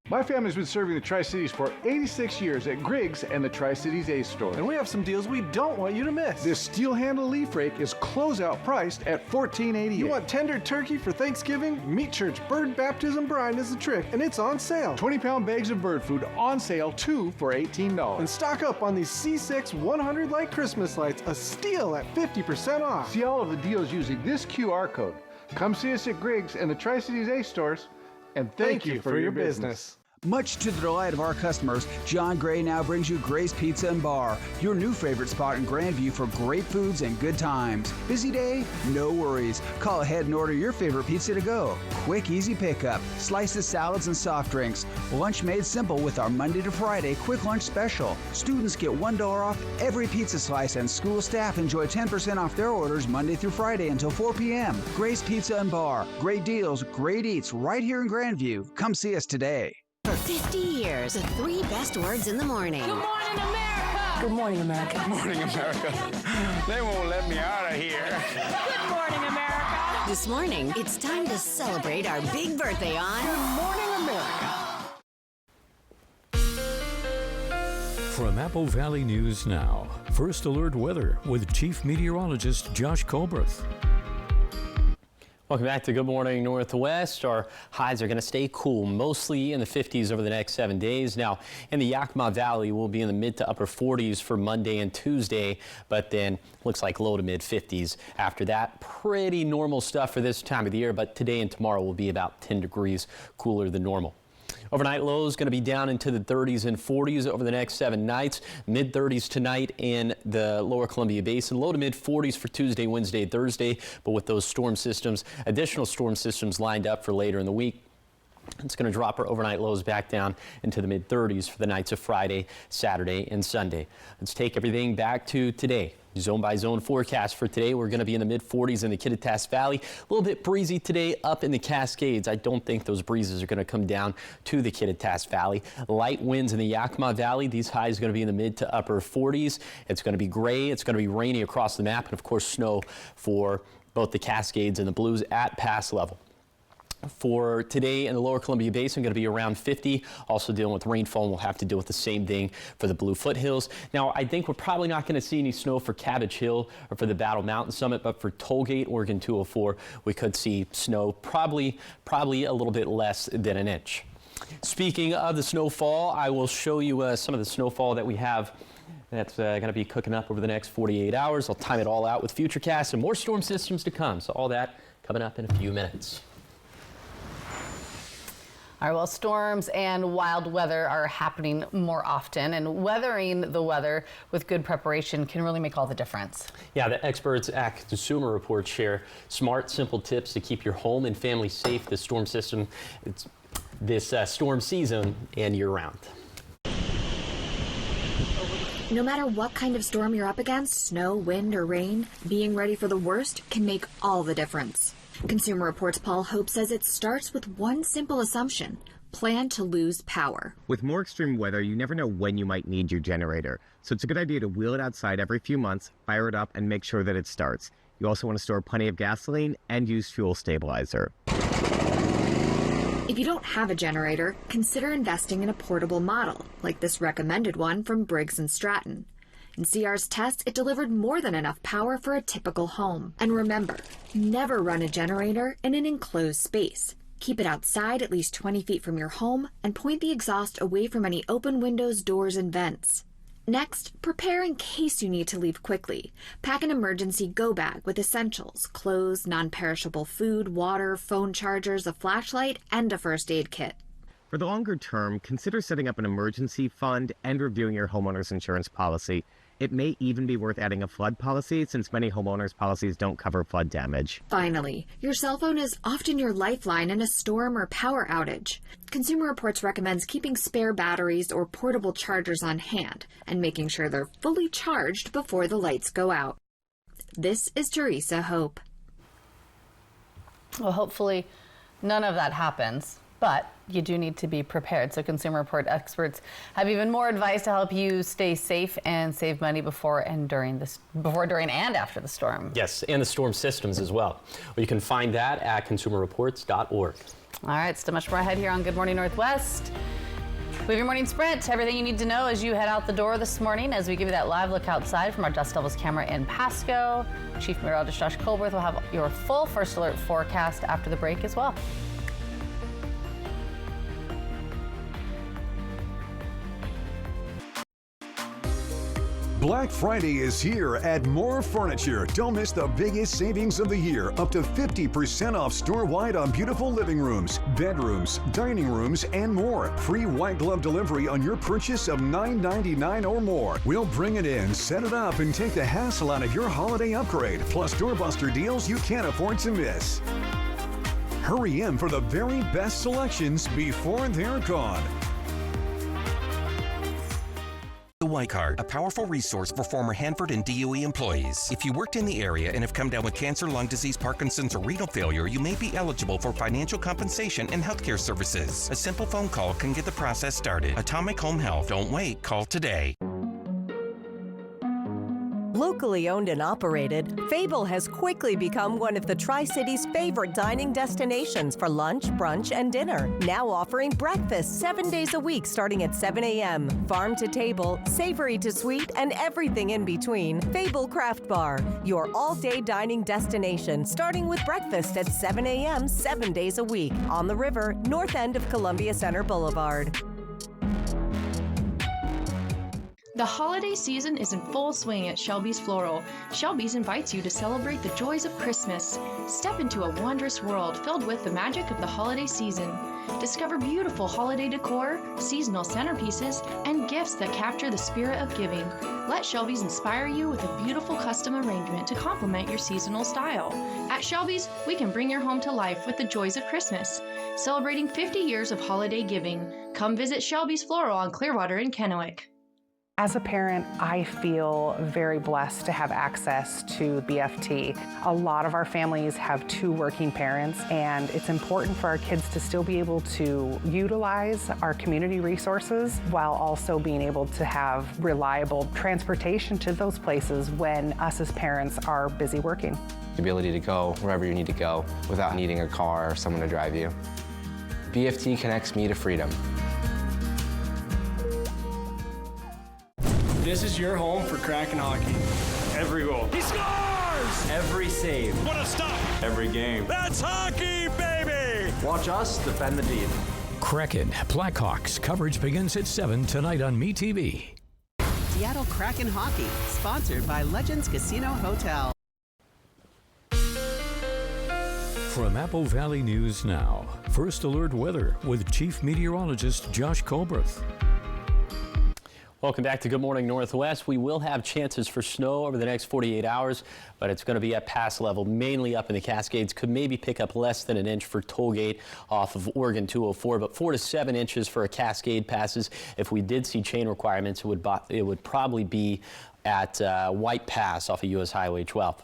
My family's been serving the Tri-Cities for 86 years at Griggs and the Tri-Cities Ace Store. And we have some deals we don't want you to miss. This steel handle leaf rake is closeout priced at $14.88. You want tender turkey for Thanksgiving? Meat Church Bird Baptism Brine is the trick, and it's on sale. 20-pound bags of bird food on sale, 2 for $18. And stock up on these C6 100 light Christmas lights, a steal at 50% off. See all of the deals using this QR code. Come see us at Griggs and the Tri-Cities Ace stores, and thank you for your business. Much to the delight of our customers, John Gray now brings you Gray's Pizza and Bar, your new favorite spot in Grandview for great foods and good times. Busy day? No worries. Call ahead and order your favorite pizza to go. Quick, easy pickup, slices, salads, and soft drinks. Lunch made simple with our Monday to Friday quick lunch special. Students get $1 off every pizza slice, and school staff enjoy 10% off their orders Monday through Friday until 4 p.m. Gray's Pizza and Bar. Great deals, great eats right here in Grandview. Come see us today. For 50 years, the 3 best words in the morning. Good morning, America! Good morning, America. Good morning, America. They won't let me out of here. Good morning, America. This morning, it's time to celebrate our big birthday on Good morning, America. From Apple Valley News Now, First Alert Weather with Chief Meteorologist Josh Colbreth. Welcome back to Good Morning Northwest. Our highs are going to stay cool, mostly in the 50s over the next 7 days. Now, in the Yakima Valley, we'll be in the mid to upper 40s for Monday and Tuesday, but then looks like low to mid 50s after that. Pretty normal stuff for this time of the year, but today and tomorrow will be about 10 degrees cooler than normal. Overnight lows going to be down into the 30s and 40s over the next 7 nights. Mid 30s tonight in the lower Columbia Basin. Low to mid 40s for Tuesday, Wednesday, Thursday. But with those storm systems, additional storm systems lined up for later in the week, it's going to drop our overnight lows back down into the mid 30s for the nights of Friday, Saturday, and Sunday. Let's take everything back to today. Zone by zone forecast for today. We're going to be in the mid 40s in the Kittitas Valley. A little bit breezy today up in the Cascades. I don't think those breezes are going to come down to the Kittitas Valley. Light winds in the Yakima Valley. These highs are going to be in the mid to upper 40s. It's going to be gray. It's going to be rainy across the map. And of course, snow for both the Cascades and the Blues at pass level. For today in the lower Columbia Basin, going to be around 50. Also dealing with rainfall, and we'll have to deal with the same thing for the Blue Foothills. Now, I think we're probably not going to see any snow for Cabbage Hill or for the Battle Mountain Summit, but for Tollgate, Oregon 204, we could see snow, probably a little bit less than an inch. Speaking of the snowfall, I will show you some of the snowfall that we have. That's going to be cooking up over the next 48 hours. I'll time it all out with Futurecast and more storm systems to come. So all that coming up in a few minutes. All right, well, storms and wild weather are happening more often, and weathering the weather with good preparation can really make all the difference. Yeah, the experts at Consumer Reports share smart, simple tips to keep your home and family safe this storm season and year-round. No matter what kind of storm you're up against, snow, wind, or rain, being ready for the worst can make all the difference. Consumer Reports' Paul Hope says it starts with one simple assumption: plan to lose power. With more extreme weather, you never know when you might need your generator. So it's a good idea to wheel it outside every few months, fire it up, and make sure that it starts. You also want to store plenty of gasoline and use fuel stabilizer. If you don't have a generator, consider investing in a portable model, like this recommended one from Briggs & Stratton. In CR's test, it delivered more than enough power for a typical home. And remember, never run a generator in an enclosed space. Keep it outside at least 20 feet from your home and point the exhaust away from any open windows, doors, and vents. Next, prepare in case you need to leave quickly. Pack an emergency go bag with essentials: clothes, non-perishable food, water, phone chargers, a flashlight, and a first aid kit. For the longer term, consider setting up an emergency fund and reviewing your homeowner's insurance policy. It may even be worth adding a flood policy since many homeowners' policies don't cover flood damage. Finally, your cell phone is often your lifeline in a storm or power outage. Consumer Reports recommends keeping spare batteries or portable chargers on hand and making sure they're fully charged before the lights go out. This is Teresa Hope. Well, hopefully none of that happens, but you do need to be prepared. So Consumer Report experts have even more advice to help you stay safe and save money before, during, and after the storm. Yes, and the storm systems as well. Well, you can find that at consumerreports.org. All right, still much more ahead here on Good Morning Northwest. We have your morning sprint. Everything you need to know as you head out the door this morning as we give you that live look outside from our Dust Devils camera in Pasco. Chief Meteorologist Josh Colberth will have your full First Alert forecast after the break as well. Black Friday is here at More Furniture. Don't miss the biggest savings of the year. Up to 50% off store-wide on beautiful living rooms, bedrooms, dining rooms, and more. Free white glove delivery on your purchase of $9.99 or more. We'll bring it in, set it up, and take the hassle out of your holiday upgrade. Plus doorbuster deals you can't afford to miss. Hurry in for the very best selections before they're gone. The White Card, a powerful resource for former Hanford and DOE employees. If you worked in the area and have come down with cancer, lung disease, Parkinson's, or renal failure, you may be eligible for financial compensation and healthcare services. A simple phone call can get the process started. Atomic Home Health. Don't wait. Call today. Locally owned and operated, Fable has quickly become one of the Tri-Cities' favorite dining destinations for lunch, brunch, and dinner. Now offering breakfast 7 days a week starting at 7 a.m. Farm to table, savory to sweet, and everything in between. Fable Craft Bar, your all-day dining destination starting with breakfast at 7 a.m. 7 days a week. On the river, north end of Columbia Center Boulevard. The holiday season is in full swing at Shelby's Floral. Shelby's invites you to celebrate the joys of Christmas. Step into a wondrous world filled with the magic of the holiday season. Discover beautiful holiday decor, seasonal centerpieces, and gifts that capture the spirit of giving. Let Shelby's inspire you with a beautiful custom arrangement to complement your seasonal style. At Shelby's, we can bring your home to life with the joys of Christmas. Celebrating 50 years of holiday giving. Come visit Shelby's Floral on Clearwater in Kennewick. As a parent, I feel very blessed to have access to BFT. A lot of our families have two working parents, and it's important for our kids to still be able to utilize our community resources while also being able to have reliable transportation to those places when us as parents are busy working. The ability to go wherever you need to go without needing a car or someone to drive you. BFT connects me to freedom. This is your home for Kraken hockey. Every goal. He scores! Every save. What a stop! Every game. That's hockey, baby! Watch us defend the deep. Kraken Blackhawks coverage begins at 7 tonight on MeTV. Seattle Kraken hockey, sponsored by Legends Casino Hotel. From Apple Valley News Now, First Alert Weather with Chief Meteorologist Josh Colberth. Welcome back to Good Morning Northwest. We will have chances for snow over the next 48 hours, but it's going to be at pass level, mainly up in the Cascades. Could maybe pick up less than an inch for Tollgate off of Oregon 204, but 4 to 7 inches for a Cascade passes. If we did see chain requirements, it would probably be at White Pass off of U.S. Highway 12.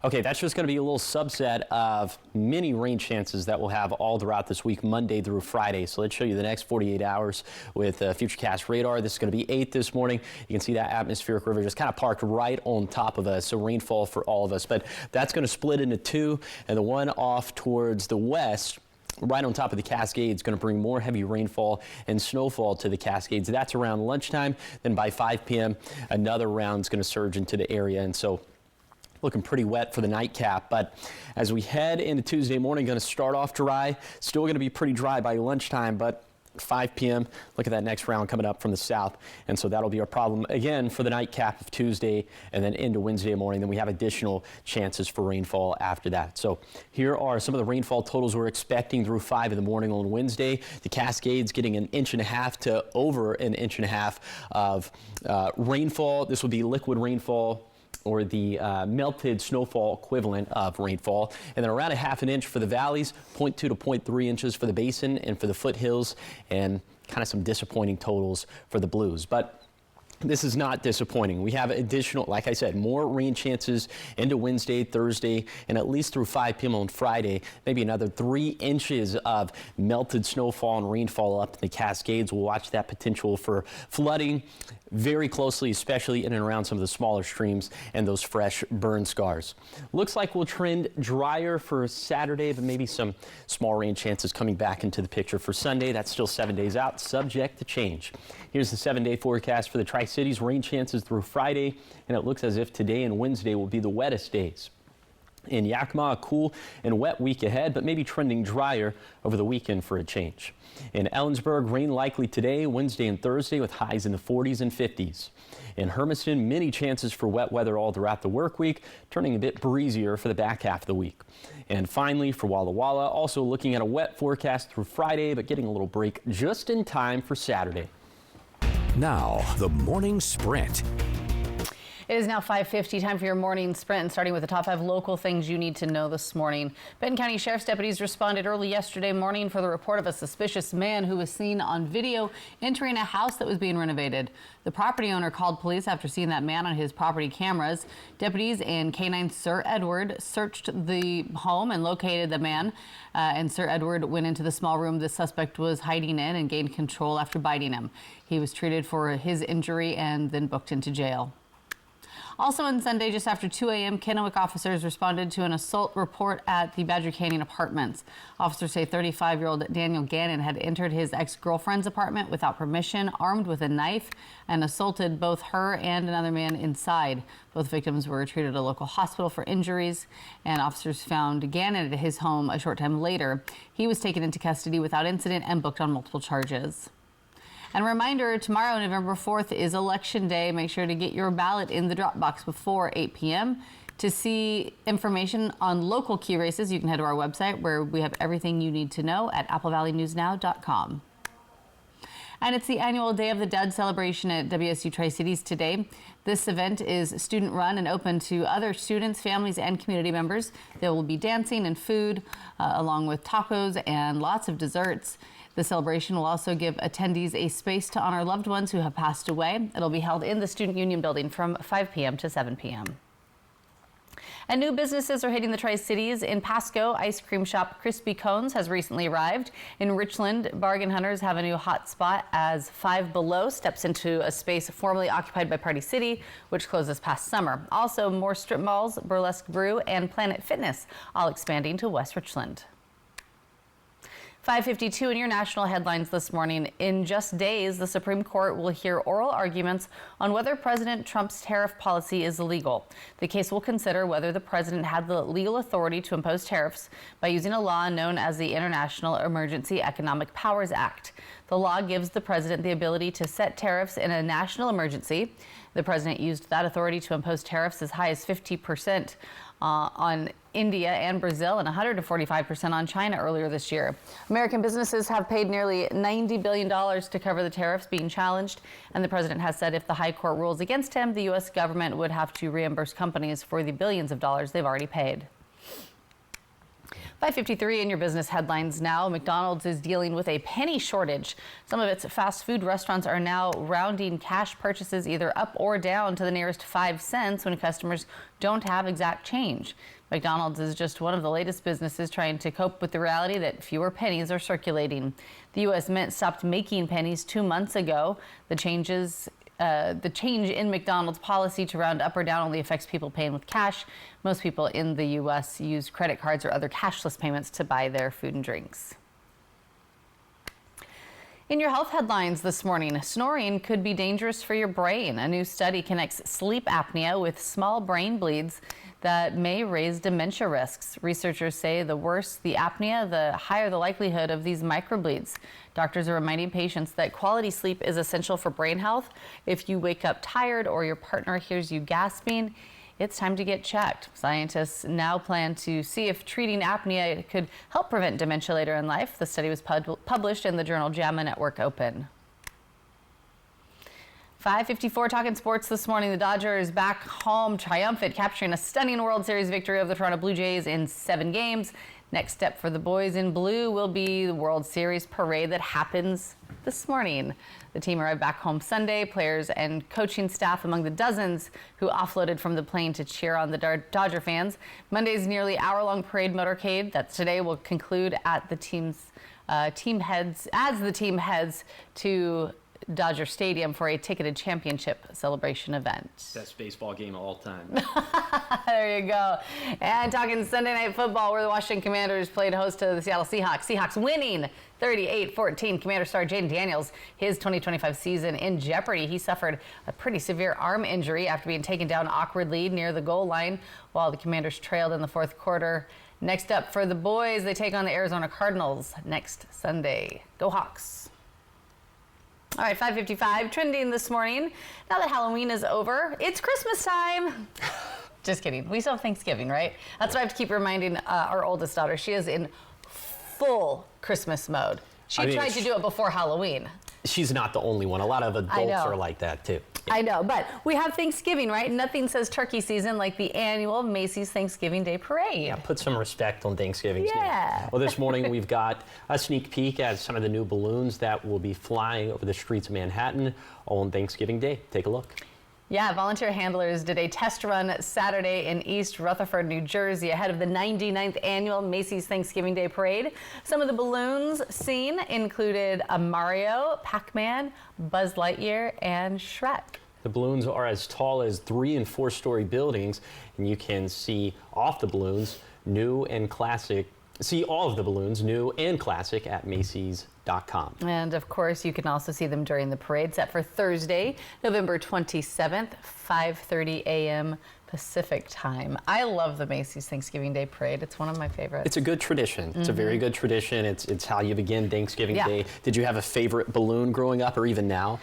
Okay, that's just going to be a little subset of many rain chances that we'll have all throughout this week, Monday through Friday. So let's show you the next 48 hours with Futurecast radar. This is going to be 8 this morning. You can see that atmospheric river just kind of parked right on top of us, so rainfall for all of us. But that's going to split into two, and the one off towards the west, right on top of the Cascades, going to bring more heavy rainfall and snowfall to the Cascades. That's around lunchtime. Then by 5 p.m., another round's going to surge into the area, and so looking pretty wet for the nightcap. But as we head into Tuesday morning, going to start off dry. Still going to be pretty dry by lunchtime, but 5 p.m. Look at that next round coming up from the south. And so that'll be our problem again for the nightcap of Tuesday and then into Wednesday morning. Then we have additional chances for rainfall after that. So here are some of the rainfall totals we're expecting through 5 in the morning on Wednesday. The Cascades getting 1.5 inches to over 1.5 inches of rainfall. This will be liquid rainfall, or the melted snowfall equivalent of rainfall. And then around 1/2 inch for the valleys, 0.2 to 0.3 inches for the basin and for the foothills, and kind of some disappointing totals for the blues. But this is not disappointing. We have additional, like I said, more rain chances into Wednesday, Thursday, and at least through 5 p.m. on Friday. Maybe another 3 inches of melted snowfall and rainfall up in the Cascades. We'll watch that potential for flooding very closely, especially in and around some of the smaller streams and those fresh burn scars. Looks like we'll trend drier for Saturday, but maybe some small rain chances coming back into the picture for Sunday. That's still 7 days out, subject to change. Here's the 7-day forecast for the Tri-Cities. Rain chances through Friday, and it looks as if today and Wednesday will be the wettest days. In Yakima, a cool and wet week ahead, but maybe trending drier over the weekend for a change. In Ellensburg, rain likely today, Wednesday and Thursday, with highs in the 40s and 50s. In Hermiston, many chances for wet weather all throughout the work week, turning a bit breezier for the back half of the week. And finally, for Walla Walla, also looking at a wet forecast through Friday, but getting a little break just in time for Saturday. Now, the morning sprint. It is now 5:50, time for your morning sprint, and starting with the top 5 local things you need to know this morning. Benton County Sheriff's deputies responded early yesterday morning for the report of a suspicious man who was seen on video entering a house that was being renovated. The property owner called police after seeing that man on his property cameras. Deputies and K-9 Sir Edward searched the home and located the man, and Sir Edward went into the small room the suspect was hiding in and gained control after biting him. He was treated for his injury and then booked into jail. Also on Sunday, just after 2 a.m., Kennewick officers responded to an assault report at the Badger Canyon Apartments. Officers say 35-year-old Daniel Gannon had entered his ex-girlfriend's apartment without permission, armed with a knife, and assaulted both her and another man inside. Both victims were treated at a local hospital for injuries, and officers found Gannon at his home a short time later. He was taken into custody without incident and booked on multiple charges. And a reminder, tomorrow, November 4th, is Election Day. Make sure to get your ballot in the drop box before 8 p.m. To see information on local key races, you can head to our website where we have everything you need to know at applevalleynewsnow.com. And it's the annual Day of the Dead celebration at WSU Tri-Cities today. This event is student-run and open to other students, families, and community members. There will be dancing and food, along with tacos and lots of desserts. The celebration will also give attendees a space to honor loved ones who have passed away. It'll be held in the Student Union building from 5 p.m. to 7 p.m. And new businesses are hitting the Tri-Cities. In Pasco, ice cream shop Crispy Cones has recently arrived. In Richland, bargain hunters have a new hot spot as Five Below steps into a space formerly occupied by Party City, which closed this past summer. Also, more strip malls, Burlesque Brew, and Planet Fitness, all expanding to West Richland. 5:52 in your national headlines this morning. In just days, the Supreme Court will hear oral arguments on whether President Trump's tariff policy is illegal. The case will consider whether the president had the legal authority to impose tariffs by using a law known as the International Emergency Economic Powers Act. The law gives the president the ability to set tariffs in a national emergency. The president used that authority to impose tariffs as high as 50% on India and Brazil and 145% on China earlier this year. American businesses have paid nearly $90 billion to cover the tariffs being challenged, and the president has said if the high court rules against him, the U.S. government would have to reimburse companies for the billions of dollars they've already paid. 5:53 in your business headlines now. McDonald's is dealing with a penny shortage. Some of its fast food restaurants are now rounding cash purchases either up or down to the nearest 5 cents when customers don't have exact change. McDonald's is just one of the latest businesses trying to cope with the reality that fewer pennies are circulating. The U.S. Mint stopped making pennies 2 months ago. The change in McDonald's policy to round up or down only affects people paying with cash. Most people in the U.S. use credit cards or other cashless payments to buy their food and drinks. In your health headlines this morning, snoring could be dangerous for your brain. A new study connects sleep apnea with small brain bleeds that may raise dementia risks. Researchers say the worse the apnea, the higher the likelihood of these microbleeds. Doctors are reminding patients that quality sleep is essential for brain health. If you wake up tired or your partner hears you gasping, it's time to get checked. Scientists now plan to see if treating apnea could help prevent dementia later in life. The study was published in the journal JAMA Network Open. 5:54 talking sports this morning. The Dodgers back home triumphant, capturing a stunning World Series victory over the Toronto Blue Jays in 7 games. Next step for the boys in blue will be the World Series parade that happens this morning. The team arrived back home Sunday. Players and coaching staff among the dozens who offloaded from the plane to cheer on the Dodger fans. Monday's nearly hour-long parade motorcade that today will conclude at the team heads to Dodger Stadium for a ticketed championship celebration event. Best baseball game of all time. There you go. And talking Sunday Night Football, where the Washington Commanders played host to the Seattle Seahawks. Seahawks winning 38-14. Commander star Jaden Daniels, his 2025 season in jeopardy. He suffered a pretty severe arm injury after being taken down awkwardly near the goal line while the Commanders trailed in the fourth quarter. Next up for the boys, they take on the Arizona Cardinals next Sunday. Go Hawks. All right, 5:55, trending this morning. Now that Halloween is over, it's Christmas time. Just kidding. We still have Thanksgiving, right? That's what I have to keep reminding our oldest daughter. She is in full Christmas mode. She tried to do it before Halloween. She's not the only one. A lot of adults are like that, too. I know, but we have Thanksgiving, right? Nothing says turkey season like the annual Macy's Thanksgiving Day Parade. Yeah, put some respect on Thanksgiving's name. Yeah. Well, this morning we've got a sneak peek at some of the new balloons that will be flying over the streets of Manhattan on Thanksgiving Day. Take a look. Yeah, volunteer handlers did a test run Saturday in East Rutherford, New Jersey, ahead of the 99th annual Macy's Thanksgiving Day Parade. Some of the balloons seen included a Mario, Pac-Man, Buzz Lightyear, and Shrek. The balloons are as tall as 3- and 4-story buildings, and you can see off the balloons, new and classic. See all of the balloons, new and classic, at Macy's.com. And of course, you can also see them during the parade set for Thursday, November 27th, 5:30 a.m. Pacific time. I love the Macy's Thanksgiving Day Parade. It's one of my favorites. It's a good tradition. It's a very good tradition. It's how you begin Thanksgiving Day. Did you have a favorite balloon growing up or even now?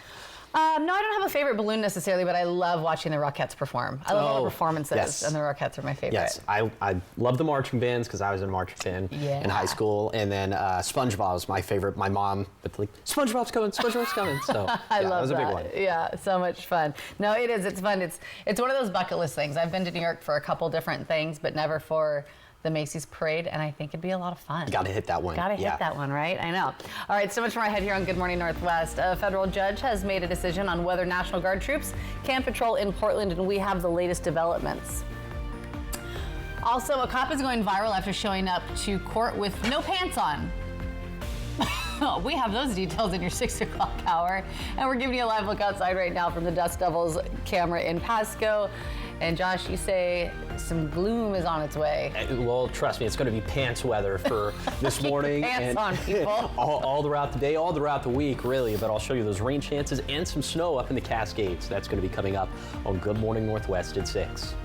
No, I don't have a favorite balloon necessarily, but I love watching the Rockettes perform. I love all the performances, and the Rockettes are my favorite. Yes, I love the marching bands because I was in marching band in high school, and then SpongeBob was my favorite. My mom would like, SpongeBob's coming, SpongeBob's coming. So I love that was a big that. one. Yeah, so much fun. No, it is. It's fun. It's one of those bucket list things. I've been to New York for a couple different things, but never for the Macy's Parade, and I think it'd be a lot of fun. Got to hit that one. Got to hit that one, right? I know. All right, so much more ahead here on Good Morning Northwest. A federal judge has made a decision on whether National Guard troops can patrol in Portland, and we have the latest developments. Also, a cop is going viral after showing up to court with no pants on. We have those details in your 6 o'clock hour, and we're giving you a live look outside right now from the Dust Devils camera in Pasco. And Josh, you say some gloom is on its way. Well, trust me, it's going to be pants weather for this morning. Pants and on, people. all throughout the day, all throughout the week, really. But I'll show you those rain chances and some snow up in the Cascades. That's going to be coming up on Good Morning Northwest at 6.